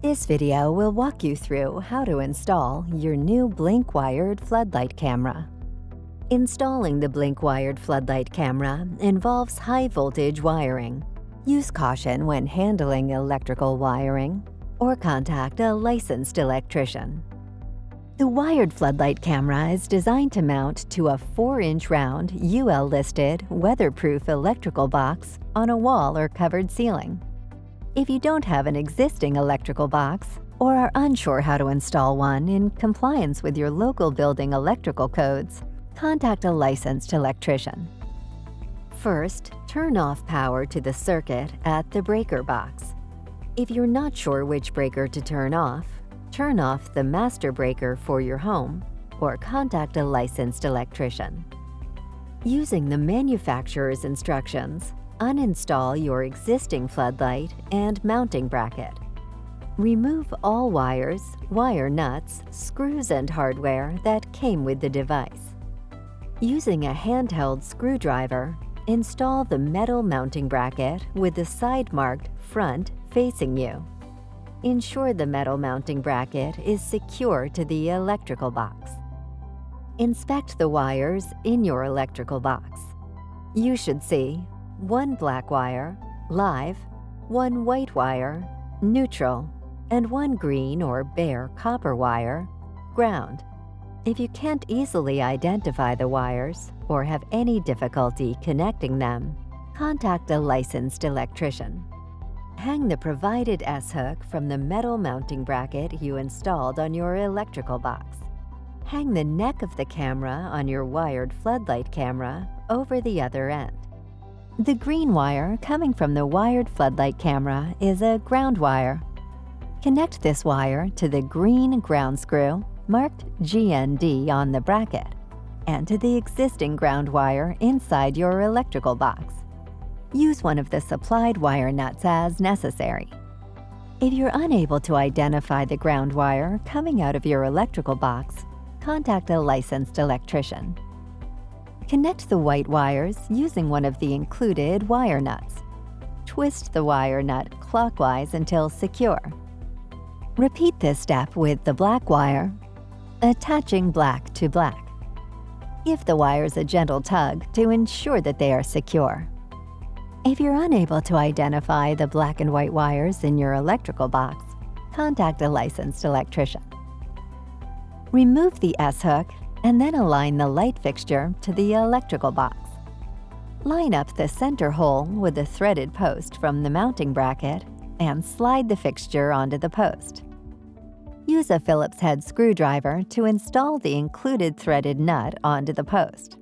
This video will walk you through how to install your new blink-wired floodlight camera. Installing the blink-wired floodlight camera involves high-voltage wiring. Use caution when handling electrical wiring, or contact a licensed electrician. The wired floodlight camera is designed to mount to a 4-inch round UL-listed weatherproof electrical box on a wall or covered ceiling. If you don't have an existing electrical box or are unsure how to install one in compliance with your local building electrical codes, contact a licensed electrician. First, turn off power to the circuit at the breaker box. If you're not sure which breaker to turn off the master breaker for your home or contact a licensed electrician. Using the manufacturer's instructions, uninstall your existing floodlight and mounting bracket. Remove all wires, wire nuts, screws, and hardware that came with the device. Using a handheld screwdriver, install the metal mounting bracket with the side marked front facing you. Ensure the metal mounting bracket is secure to the electrical box. Inspect the wires in your electrical box. You should see 1 black wire, live, 1 white wire, neutral, and 1 green or bare copper wire, ground. If you can't easily identify the wires or have any difficulty connecting them, contact a licensed electrician. Hang the provided S-hook from the metal mounting bracket you installed on your electrical box. Hang the neck of the camera on your wired floodlight camera over the other end. The green wire coming from the wired floodlight camera is a ground wire. Connect this wire to the green ground screw marked GND on the bracket and to the existing ground wire inside your electrical box. Use one of the supplied wire nuts as necessary. If you're unable to identify the ground wire coming out of your electrical box, contact a licensed electrician. Connect the white wires using one of the included wire nuts. Twist the wire nut clockwise until secure. Repeat this step with the black wire, attaching black to black. Give the wires a gentle tug to ensure that they are secure. If you're unable to identify the black and white wires in your electrical box, contact a licensed electrician. Remove the S-hook and then align the light fixture to the electrical box. Line up the center hole with the threaded post from the mounting bracket and slide the fixture onto the post. Use a Phillips head screwdriver to install the included threaded nut onto the post.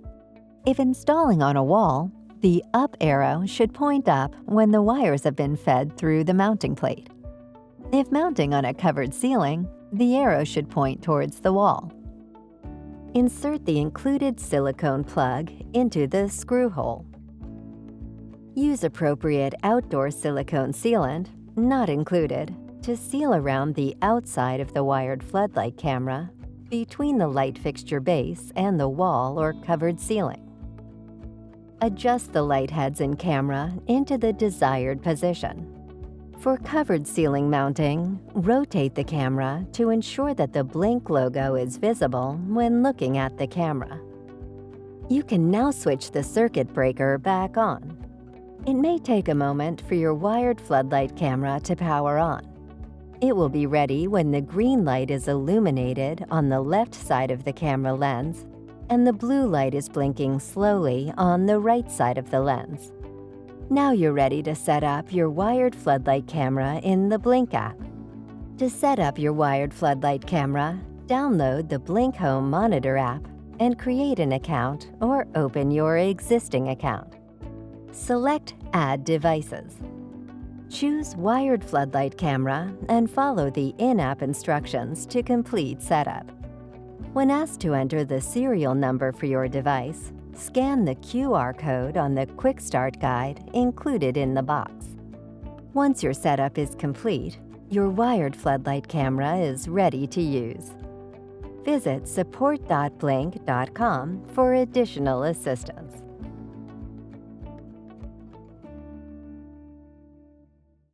If installing on a wall, the up arrow should point up when the wires have been fed through the mounting plate. If mounting on a covered ceiling, the arrow should point towards the wall. Insert the included silicone plug into the screw hole. Use appropriate outdoor silicone sealant, not included, to seal around the outside of the wired floodlight camera between the light fixture base and the wall or covered ceiling. Adjust the light heads and camera into the desired position. For covered ceiling mounting, rotate the camera to ensure that the Blink logo is visible when looking at the camera. You can now switch the circuit breaker back on. It may take a moment for your wired floodlight camera to power on. It will be ready when the green light is illuminated on the left side of the camera lens and the blue light is blinking slowly on the right side of the lens. Now you're ready to set up your wired floodlight camera in the Blink app. To set up your wired floodlight camera, download the Blink Home Monitor app and create an account or open your existing account. Select Add Devices. Choose Wired Floodlight Camera and follow the in-app instructions to complete setup. When asked to enter the serial number for your device, scan the QR code on the Quick Start Guide included in the box. Once your setup is complete, your wired floodlight camera is ready to use. Visit support.blink.com for additional assistance.